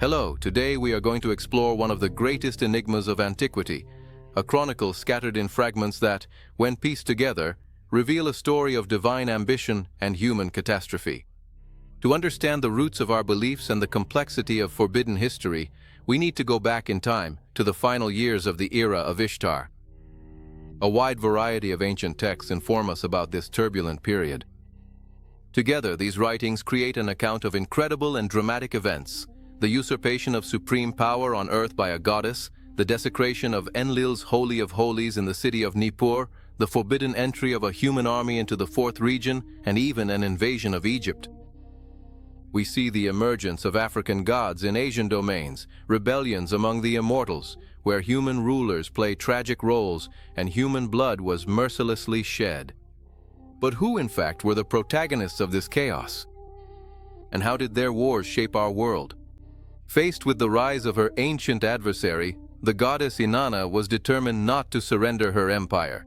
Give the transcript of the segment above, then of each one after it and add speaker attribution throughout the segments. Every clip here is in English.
Speaker 1: Hello, today we are going to explore one of the greatest enigmas of antiquity, a chronicle scattered in fragments that, when pieced together, reveal a story of divine ambition and human catastrophe. To understand the roots of our beliefs and the complexity of forbidden history, we need to go back in time to the final years of the era of Ishtar. A wide variety of ancient texts inform us about this turbulent period. Together, these writings create an account of incredible and dramatic events: the usurpation of supreme power on earth by a goddess, the desecration of Enlil's Holy of Holies in the city of Nippur, the forbidden entry of a human army into the fourth region, and even an invasion of Egypt. We see the emergence of African gods in Asian domains, rebellions among the immortals, where human rulers play tragic roles and human blood was mercilessly shed. But who, in fact, were the protagonists of this chaos? And how did their wars shape our world? Faced with the rise of her ancient adversary, the goddess Inanna was determined not to surrender her empire.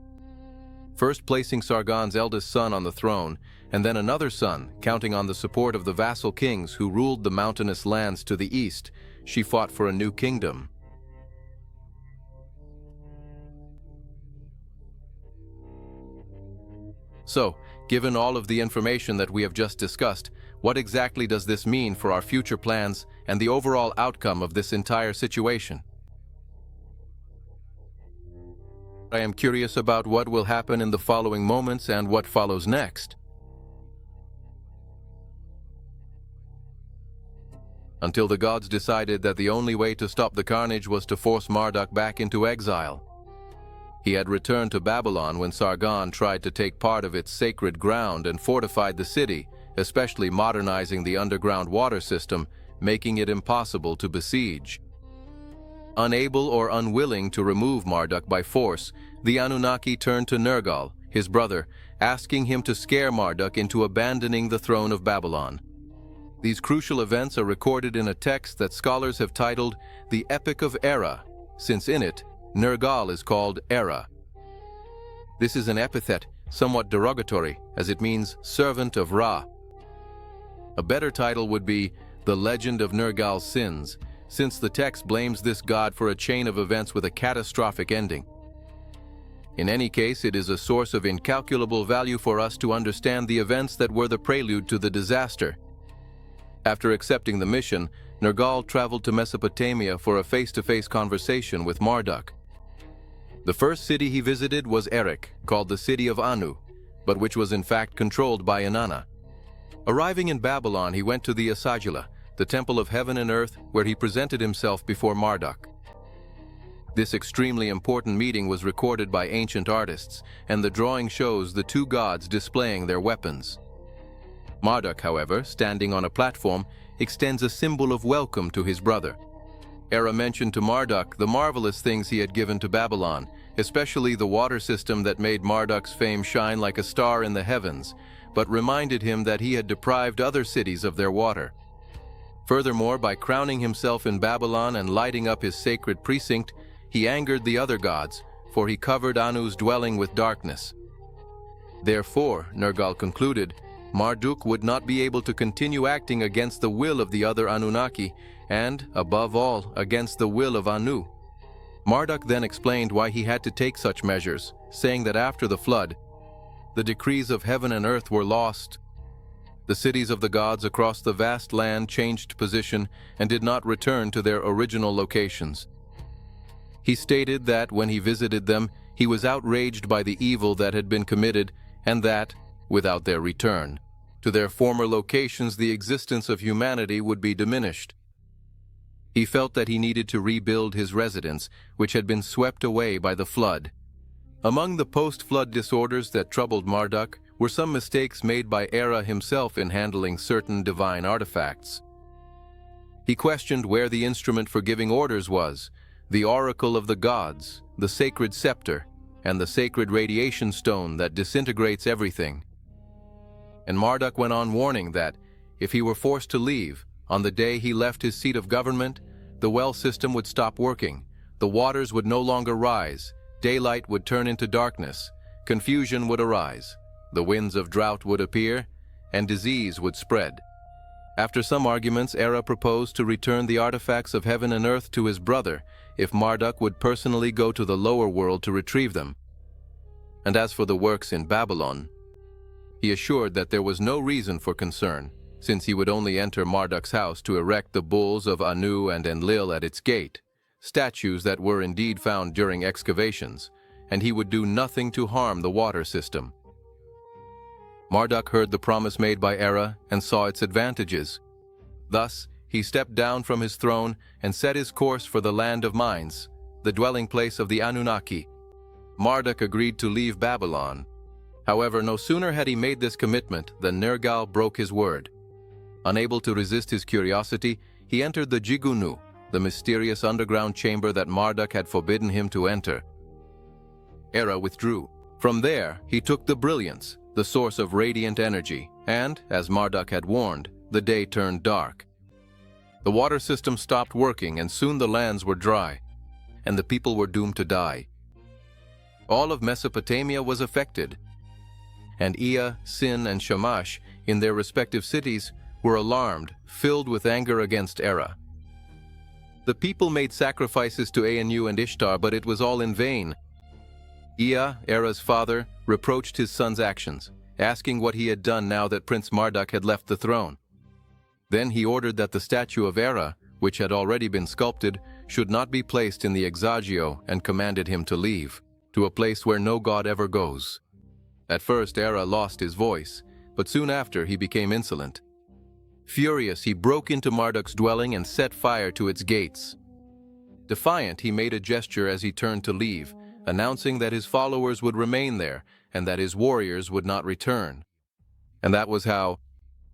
Speaker 1: First placing Sargon's eldest son on the throne, and then another son, counting on the support of the vassal kings who ruled the mountainous lands to the east, she fought for a new kingdom. So, given all of the information that we have just discussed, what exactly does this mean for our future plans and the overall outcome of this entire situation? I am curious about what will happen in the following moments and what follows next. Until the gods decided that the only way to stop the carnage was to force Marduk back into exile. He had returned to Babylon when Sargon tried to take part of its sacred ground and fortified the city, especially modernizing the underground water system, making it impossible to besiege. Unable or unwilling to remove Marduk by force, the Anunnaki turned to Nergal, his brother, asking him to scare Marduk into abandoning the throne of Babylon. These crucial events are recorded in a text that scholars have titled the Epic of Erra, since in it, Nergal is called Erra. This is an epithet, somewhat derogatory, as it means servant of Ra. A better title would be The Legend of Nergal's Sins, since the text blames this god for a chain of events with a catastrophic ending. In any case, it is a source of incalculable value for us to understand the events that were the prelude to the disaster. After accepting the mission, Nergal traveled to Mesopotamia for a face-to-face conversation with Marduk. The first city he visited was Erech, called the City of Anu, but which was in fact controlled by Inanna. Arriving in Babylon, he went to the Asagila, the temple of heaven and earth, where he presented himself before Marduk. This extremely important meeting was recorded by ancient artists, and the drawing shows the two gods displaying their weapons. Marduk, however, standing on a platform, extends a symbol of welcome to his brother. Erra mentioned to Marduk the marvelous things he had given to Babylon, especially the water system that made Marduk's fame shine like a star in the heavens, but reminded him that he had deprived other cities of their water. Furthermore, by crowning himself in Babylon and lighting up his sacred precinct, he angered the other gods, for he covered Anu's dwelling with darkness. Therefore, Nergal concluded, Marduk would not be able to continue acting against the will of the other Anunnaki, and, above all, against the will of Anu. Marduk then explained why he had to take such measures, saying that after the flood, the decrees of heaven and earth were lost. The cities of the gods across the vast land changed position and did not return to their original locations. He stated that when he visited them, he was outraged by the evil that had been committed, and that, without their return to their former locations, the existence of humanity would be diminished. He felt that he needed to rebuild his residence, which had been swept away by the flood. Among the post-flood disorders that troubled Marduk were some mistakes made by Erra himself in handling certain divine artifacts. He questioned where the instrument for giving orders was, the oracle of the gods, the sacred scepter, and the sacred radiation stone that disintegrates everything. And Marduk went on warning that, if he were forced to leave, on the day he left his seat of government, the well system would stop working, the waters would no longer rise, daylight would turn into darkness, confusion would arise, the winds of drought would appear, and disease would spread. After some arguments, Erra proposed to return the artifacts of heaven and earth to his brother if Marduk would personally go to the lower world to retrieve them. And as for the works in Babylon, he assured that there was no reason for concern, since he would only enter Marduk's house to erect the bulls of Anu and Enlil at its gate, statues that were indeed found during excavations, and he would do nothing to harm the water system. Marduk heard the promise made by Erra and saw its advantages. Thus, he stepped down from his throne and set his course for the land of mines, the dwelling place of the Anunnaki. Marduk agreed to leave Babylon. However, no sooner had he made this commitment than Nergal broke his word. Unable to resist his curiosity, he entered the Jigunu, the mysterious underground chamber that Marduk had forbidden him to enter. Erra withdrew. From there, he took the brilliance, the source of radiant energy, and, as Marduk had warned, the day turned dark. The water system stopped working, and soon the lands were dry, and the people were doomed to die. All of Mesopotamia was affected, and Ea, Sin, and Shamash, in their respective cities, were alarmed, filled with anger against Erra. The people made sacrifices to Anu and Ishtar, but it was all in vain. Ea, Erra's father, reproached his son's actions, asking what he had done now that Prince Marduk had left the throne. Then he ordered that the statue of Erra, which had already been sculpted, should not be placed in the exagio, and commanded him to leave, to a place where no god ever goes. At first Erra lost his voice, but soon after he became insolent. Furious, he broke into Marduk's dwelling and set fire to its gates. Defiant, he made a gesture as he turned to leave, announcing that his followers would remain there and that his warriors would not return. And that was how,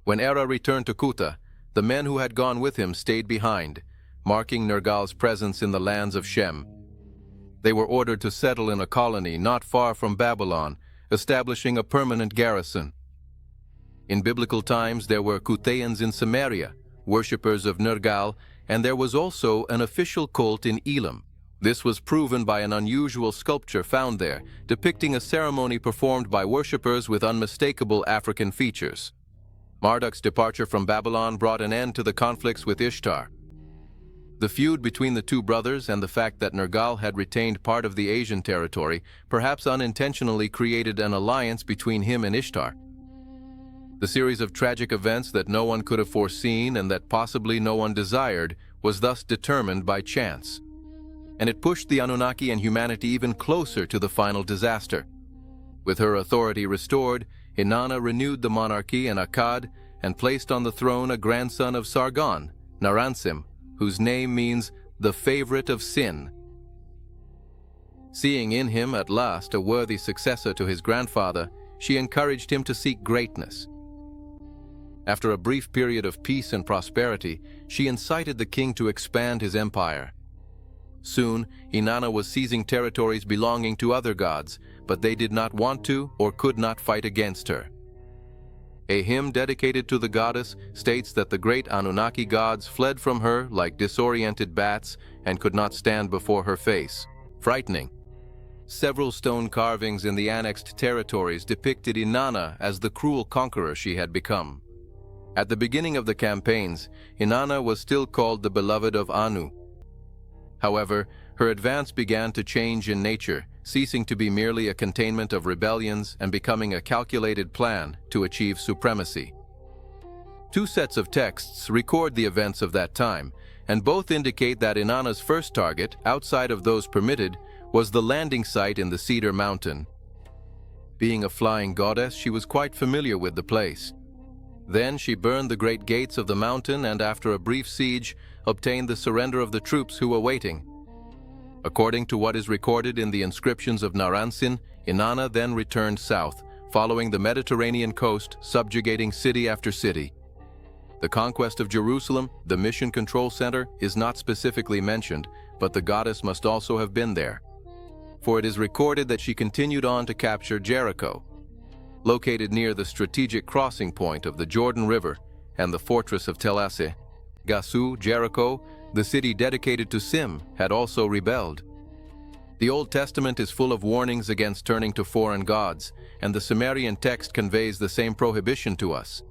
Speaker 1: when Erra returned to Kuta, the men who had gone with him stayed behind, marking Nergal's presence in the lands of Shem. They were ordered to settle in a colony not far from Babylon, establishing a permanent garrison. In biblical times, there were Kutayans in Samaria, worshippers of Nergal, and there was also an official cult in Elam. This was proven by an unusual sculpture found there, depicting a ceremony performed by worshippers with unmistakable African features. Marduk's departure from Babylon brought an end to the conflicts with Ishtar. The feud between the two brothers and the fact that Nergal had retained part of the Asian territory perhaps unintentionally created an alliance between him and Ishtar. The series of tragic events that no one could have foreseen and that possibly no one desired was thus determined by chance. And it pushed the Anunnaki and humanity even closer to the final disaster. With her authority restored, Inanna renewed the monarchy in Akkad and placed on the throne a grandson of Sargon, Naram-Sin, whose name means the favorite of Sin. Seeing in him at last a worthy successor to his grandfather, she encouraged him to seek greatness. After a brief period of peace and prosperity, she incited the king to expand his empire. Soon, Inanna was seizing territories belonging to other gods, but they did not want to or could not fight against her. A hymn dedicated to the goddess states that the great Anunnaki gods fled from her like disoriented bats and could not stand before her face. Frightening. Several stone carvings in the annexed territories depicted Inanna as the cruel conqueror she had become. At the beginning of the campaigns, Inanna was still called the beloved of Anu. However, her advance began to change in nature, ceasing to be merely a containment of rebellions and becoming a calculated plan to achieve supremacy. Two sets of texts record the events of that time, and both indicate that Inanna's first target, outside of those permitted, was the landing site in the Cedar Mountain. Being a flying goddess, she was quite familiar with the place. Then she burned the great gates of the mountain and, after a brief siege, obtained the surrender of the troops who were waiting. According to what is recorded in the inscriptions of Naram-Sin, Inanna then returned south, following the Mediterranean coast, subjugating city after city. The conquest of Jerusalem, the mission control center, is not specifically mentioned, but the goddess must also have been there. For it is recorded that she continued on to capture Jericho, located near the strategic crossing point of the Jordan River and the fortress of Tel Asseh. Gasu, Jericho, the city dedicated to Sim, had also rebelled. The Old Testament is full of warnings against turning to foreign gods, and the Sumerian text conveys the same prohibition to us.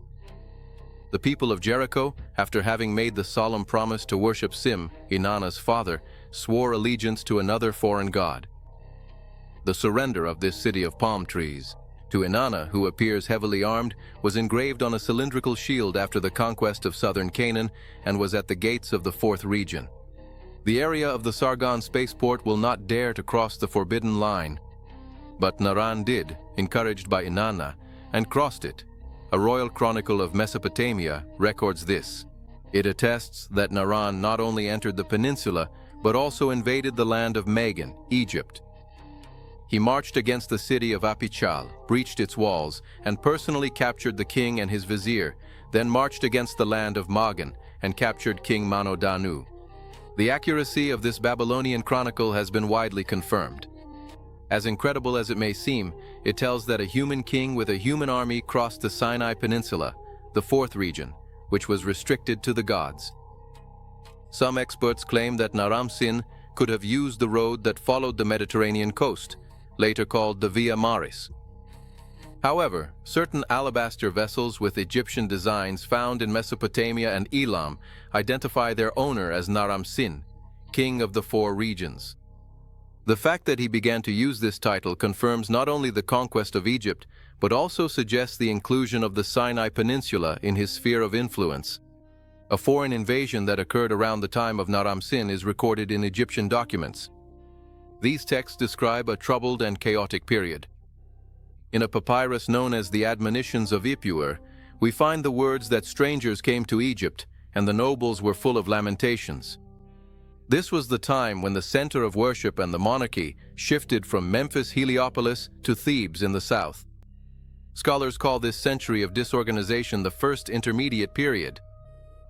Speaker 1: The people of Jericho, after having made the solemn promise to worship Sim, Inanna's father, swore allegiance to another foreign god. The surrender of this city of palm trees to Inanna, who appears heavily armed, was engraved on a cylindrical shield after the conquest of southern Canaan and was at the gates of the fourth region. The area of the Sargon spaceport will not dare to cross the forbidden line. But Naram did, encouraged by Inanna, and crossed it. A royal chronicle of Mesopotamia records this. It attests that Naram not only entered the peninsula, but also invaded the land of Magan, Egypt. He marched against the city of Apichal, breached its walls, and personally captured the king and his vizier, then marched against the land of Magan and captured King Mano-Danu. The accuracy of this Babylonian chronicle has been widely confirmed. As incredible as it may seem, it tells that a human king with a human army crossed the Sinai Peninsula, the fourth region, which was restricted to the gods. Some experts claim that Naram-Sin could have used the road that followed the Mediterranean coast, later called the Via Maris. However, certain alabaster vessels with Egyptian designs found in Mesopotamia and Elam identify their owner as Naram-Sin, king of the four regions. The fact that he began to use this title confirms not only the conquest of Egypt, but also suggests the inclusion of the Sinai Peninsula in his sphere of influence. A foreign invasion that occurred around the time of Naram-Sin is recorded in Egyptian documents. These texts describe a troubled and chaotic period. In a papyrus known as the Admonitions of Ur, we find the words that strangers came to Egypt and the nobles were full of lamentations. This was the time when the center of worship and the monarchy shifted from Memphis Heliopolis to Thebes in the south. Scholars call this century of disorganization the first intermediate period.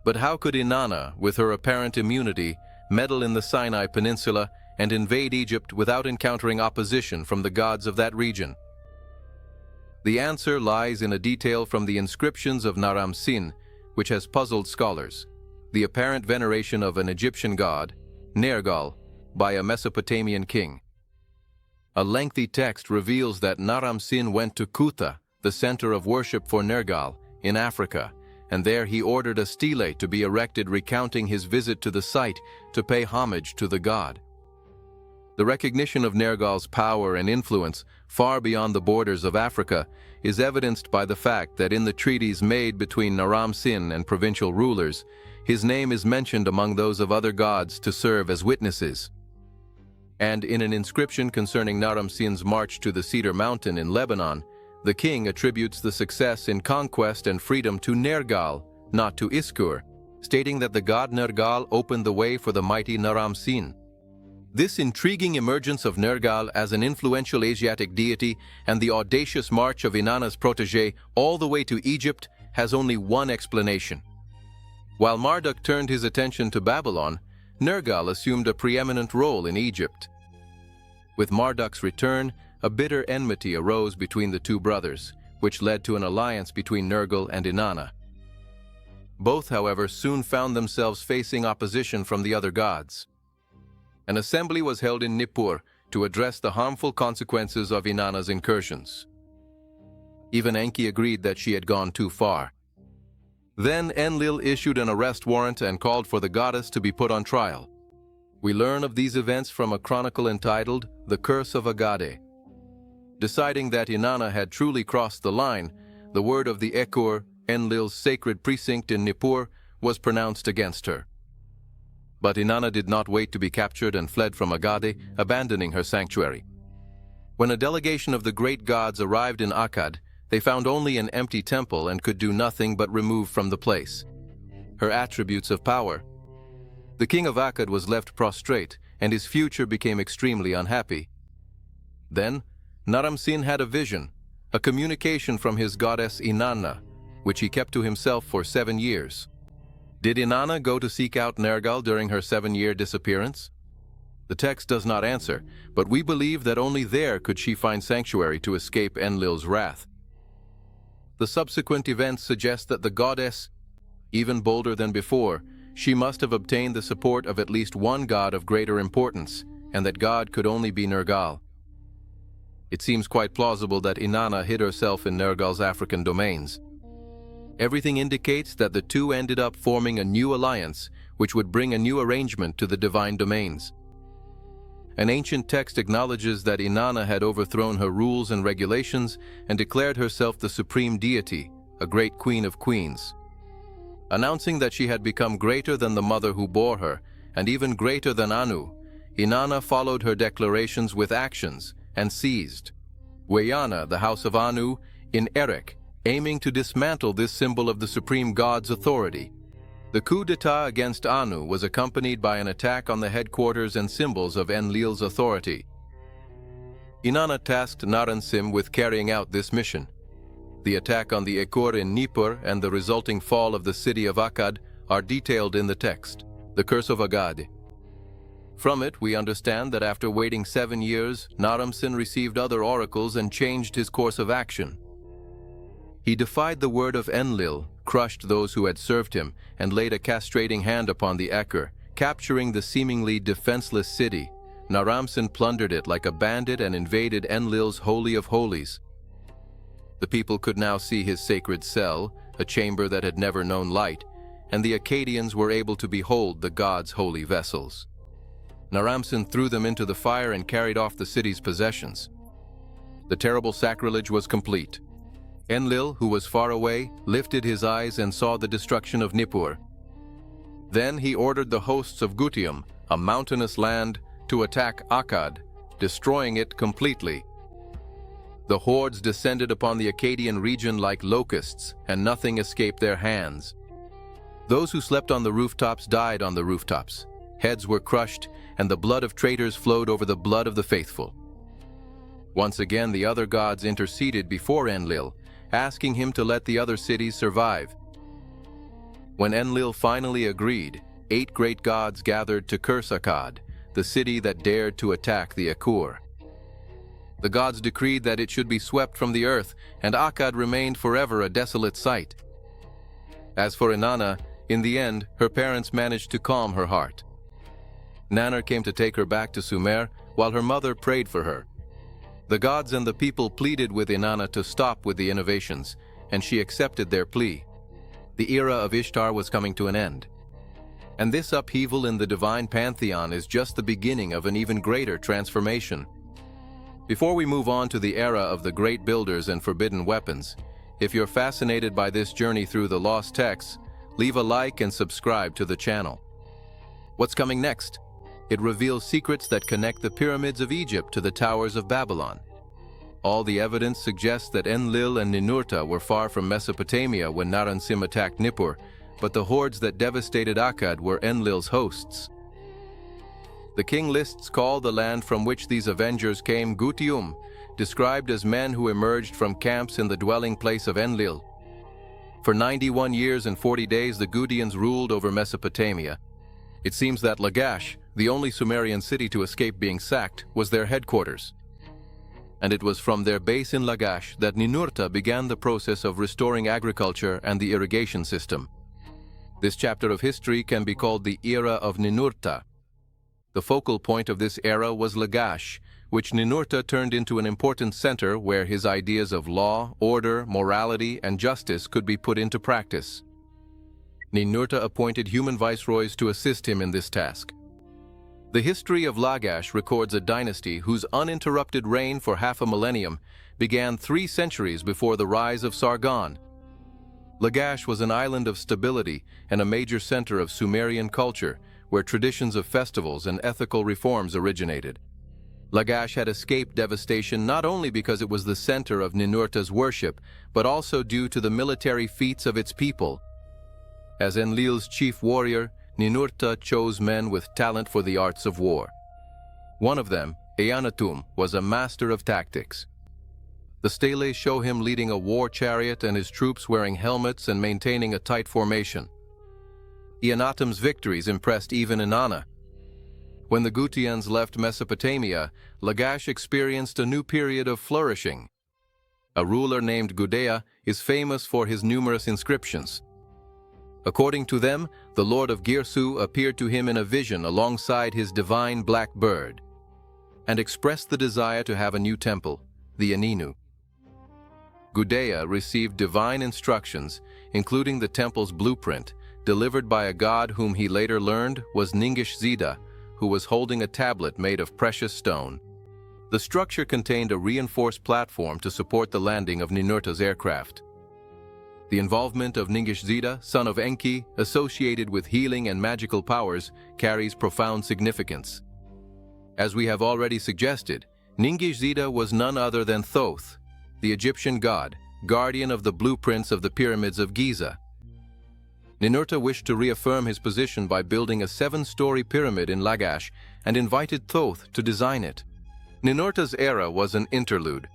Speaker 1: But how could Inanna, with her apparent immunity, meddle in the Sinai Peninsula and invade Egypt without encountering opposition from the gods of that region? The answer lies in a detail from the inscriptions of Naram-Sin, which has puzzled scholars. The apparent veneration of an Egyptian god, Nergal, by a Mesopotamian king. A lengthy text reveals that Naram-Sin went to Kutha, the center of worship for Nergal, in Africa, and there he ordered a stele to be erected recounting his visit to the site to pay homage to the god. The recognition of Nergal's power and influence far beyond the borders of Africa is evidenced by the fact that in the treaties made between Naram-Sin and provincial rulers, his name is mentioned among those of other gods to serve as witnesses. And in an inscription concerning Naram-Sin's march to the Cedar Mountain in Lebanon, the king attributes the success in conquest and freedom to Nergal, not to Iskur, stating that the god Nergal opened the way for the mighty Naram-Sin. This intriguing emergence of Nergal as an influential Asiatic deity and the audacious march of Inanna's protégé all the way to Egypt has only one explanation. While Marduk turned his attention to Babylon, Nergal assumed a preeminent role in Egypt. With Marduk's return, a bitter enmity arose between the two brothers, which led to an alliance between Nergal and Inanna. Both, however, soon found themselves facing opposition from the other gods. An assembly was held in Nippur to address the harmful consequences of Inanna's incursions. Even Enki agreed that she had gone too far. Then Enlil issued an arrest warrant and called for the goddess to be put on trial. We learn of these events from a chronicle entitled The Curse of Agade. Deciding that Inanna had truly crossed the line, the word of the Ekur, Enlil's sacred precinct in Nippur, was pronounced against her. But Inanna did not wait to be captured and fled from Agade, abandoning her sanctuary. When a delegation of the great gods arrived in Akkad, they found only an empty temple and could do nothing but remove from the place her attributes of power. The king of Akkad was left prostrate, and his future became extremely unhappy. Then, Naram-Sin had a vision, a communication from his goddess Inanna, which he kept to himself for 7 years. Did Inanna go to seek out Nergal during her 7-year disappearance? The text does not answer, but we believe that only there could she find sanctuary to escape Enlil's wrath. The subsequent events suggest that the goddess, even bolder than before, she must have obtained the support of at least one god of greater importance, and that god could only be Nergal. It seems quite plausible that Inanna hid herself in Nergal's African domains. Everything indicates that the two ended up forming a new alliance, which would bring a new arrangement to the divine domains. An ancient text acknowledges that Inanna had overthrown her rules and regulations and declared herself the supreme deity, a great queen of queens. Announcing that she had become greater than the mother who bore her, and even greater than Anu, Inanna followed her declarations with actions and seized Wayana, the house of Anu, in Erech, aiming to dismantle this symbol of the supreme god's authority. The coup d'etat against Anu was accompanied by an attack on the headquarters and symbols of Enlil's authority. Inanna tasked Naram-Sin with carrying out this mission. The attack on the Ekur in Nippur and the resulting fall of the city of Akkad are detailed in the text, the Curse of Agade. From it, we understand that after waiting 7 years, Naram-Sin received other oracles and changed his course of action. He defied the word of Enlil, crushed those who had served him, and laid a castrating hand upon the Ekur, capturing the seemingly defenseless city. Naram-Sin plundered it like a bandit and invaded Enlil's Holy of Holies. The people could now see his sacred cell, a chamber that had never known light, and the Akkadians were able to behold the god's holy vessels. Naram-Sin threw them into the fire and carried off the city's possessions. The terrible sacrilege was complete. Enlil, who was far away, lifted his eyes and saw the destruction of Nippur. Then he ordered the hosts of Gutium, a mountainous land, to attack Akkad, destroying it completely. The hordes descended upon the Akkadian region like locusts, and nothing escaped their hands. Those who slept on the rooftops died on the rooftops. Heads were crushed, and the blood of traitors flowed over the blood of the faithful. Once again, the other gods interceded before Enlil, asking him to let the other cities survive. When Enlil finally agreed, 8 great gods gathered to curse Akkad, the city that dared to attack the Ekur. The gods decreed that it should be swept from the earth, and Akkad remained forever a desolate site. As for Inanna, in the end, her parents managed to calm her heart. Nannar came to take her back to Sumer, while her mother prayed for her. The gods and the people pleaded with Inanna to stop with the innovations, and she accepted their plea. The era of Ishtar was coming to an end. And this upheaval in the divine pantheon is just the beginning of an even greater transformation. Before we move on to the era of the great builders and forbidden weapons, if you're fascinated by this journey through the lost texts, leave a like and subscribe to the channel. What's coming next? It reveals secrets that connect the pyramids of Egypt to the towers of Babylon. All the evidence suggests that Enlil and Ninurta were far from Mesopotamia when Naram-Sin attacked Nippur, but the hordes that devastated Akkad were Enlil's hosts. The king lists call the land from which these avengers came Gutium, described as men who emerged from camps in the dwelling place of Enlil. For 91 years and 40 days the Gutians ruled over Mesopotamia. It seems that Lagash, the only Sumerian city to escape being sacked, was their headquarters. And it was from their base in Lagash that Ninurta began the process of restoring agriculture and the irrigation system. This chapter of history can be called the Era of Ninurta. The focal point of this era was Lagash, which Ninurta turned into an important center where his ideas of law, order, morality, and justice could be put into practice. Ninurta appointed human viceroys to assist him in this task. The history of Lagash records a dynasty whose uninterrupted reign for half a millennium began 3 centuries before the rise of Sargon. Lagash was an island of stability and a major center of Sumerian culture, where traditions of festivals and ethical reforms originated. Lagash had escaped devastation not only because it was the center of Ninurta's worship, but also due to the military feats of its people. As Enlil's chief warrior, Ninurta chose men with talent for the arts of war. One of them, Eannatum, was a master of tactics. The steles show him leading a war chariot and his troops wearing helmets and maintaining a tight formation. Eannatum's victories impressed even Inanna. When the Gutians left Mesopotamia, Lagash experienced a new period of flourishing. A ruler named Gudea is famous for his numerous inscriptions. According to them, the lord of Girsu appeared to him in a vision alongside his divine black bird, and expressed the desire to have a new temple, the Aninu. Gudea received divine instructions, including the temple's blueprint, delivered by a god whom he later learned was Ningish Zida, who was holding a tablet made of precious stone. The structure contained a reinforced platform to support the landing of Ninurta's aircraft. The involvement of Ningish Zida, son of Enki, associated with healing and magical powers, carries profound significance. As we have already suggested, Ningish Zida was none other than Thoth, the Egyptian god, guardian of the blueprints of the pyramids of Giza. Ninurta wished to reaffirm his position by building a 7-story pyramid in Lagash and invited Thoth to design it. Ninurta's era was an interlude.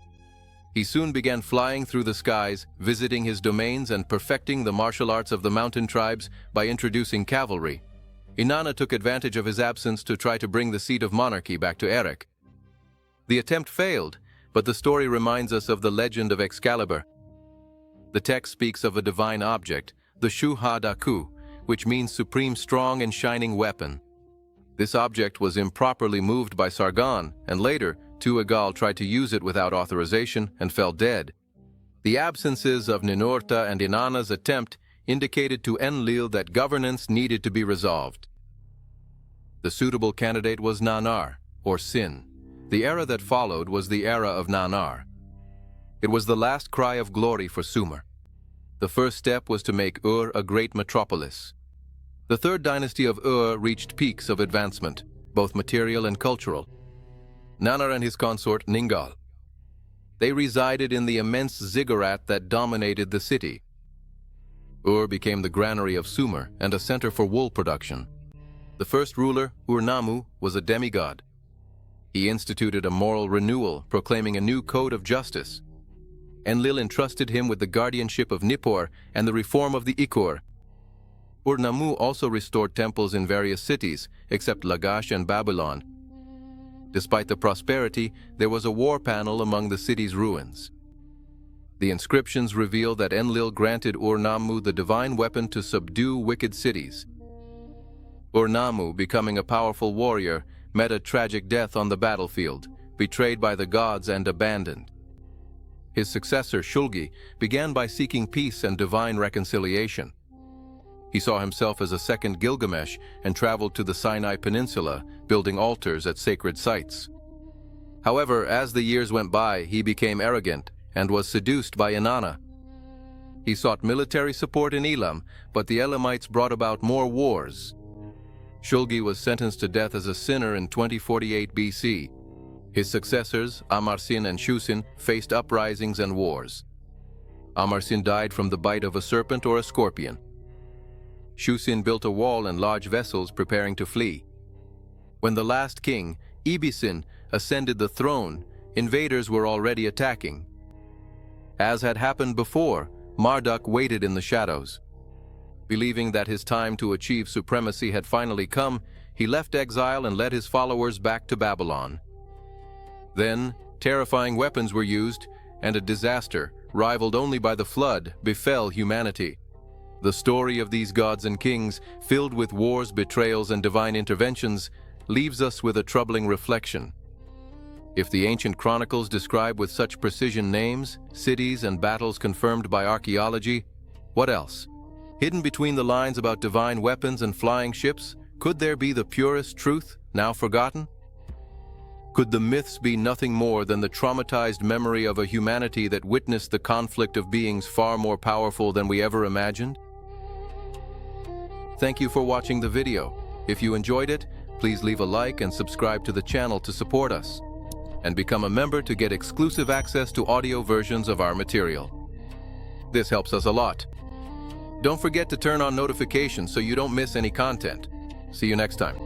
Speaker 1: He soon began flying through the skies, visiting his domains and perfecting the martial arts of the mountain tribes by introducing cavalry. Inanna took advantage of his absence to try to bring the seat of monarchy back to Erech. The attempt failed, but the story reminds us of the legend of Excalibur. The text speaks of a divine object, the Shu-Ha-Daku, which means supreme strong and shining weapon. This object was improperly moved by Sargon, and later, Tu-Egal tried to use it without authorization and fell dead. The absences of Ninurta and Inanna's attempt indicated to Enlil that governance needed to be resolved. The suitable candidate was Nanar, or Sin. The era that followed was the era of Nanar. It was the last cry of glory for Sumer. The first step was to make Ur a great metropolis. The third dynasty of Ur reached peaks of advancement, both material and cultural. Nanar and his consort Ningal. They resided in the immense ziggurat that dominated the city. Ur became the granary of Sumer and a center for wool production. The first ruler, Ur-Nammu, was a demigod. He instituted a moral renewal, proclaiming a new code of justice. Enlil entrusted him with the guardianship of Nippur and the reform of the Ikur. Ur-Nammu also restored temples in various cities, except Lagash and Babylon. Despite the prosperity, there was a war panel among the city's ruins. The inscriptions reveal that Enlil granted Ur-Nammu the divine weapon to subdue wicked cities. Ur-Nammu, becoming a powerful warrior, met a tragic death on the battlefield, betrayed by the gods and abandoned. His successor, Shulgi, began by seeking peace and divine reconciliation. He saw himself as a second Gilgamesh and traveled to the Sinai Peninsula, building altars at sacred sites. However, as the years went by, he became arrogant and was seduced by Inanna. He sought military support in Elam, but the Elamites brought about more wars. Shulgi was sentenced to death as a sinner in 2048 BC. His successors, Amarsin and Shusin, faced uprisings and wars. Amarsin died from the bite of a serpent or a scorpion. Shusin built a wall and large vessels preparing to flee. When the last king, Ibisin, ascended the throne, invaders were already attacking. As had happened before, Marduk waited in the shadows. Believing that his time to achieve supremacy had finally come, he left exile and led his followers back to Babylon. Then, terrifying weapons were used, and a disaster, rivaled only by the flood, befell humanity. The story of these gods and kings, filled with wars, betrayals, and divine interventions, leaves us with a troubling reflection. If the ancient chronicles describe with such precision names, cities, and battles confirmed by archaeology, what else? Hidden between the lines about divine weapons and flying ships, could there be the purest truth, now forgotten? Could the myths be nothing more than the traumatized memory of a humanity that witnessed the conflict of beings far more powerful than we ever imagined? Thank you for watching the video. If you enjoyed it, please leave a like and subscribe to the channel to support us, and become a member to get exclusive access to audio versions of our material. This helps us a lot. Don't forget to turn on notifications so you don't miss any content. See you next time.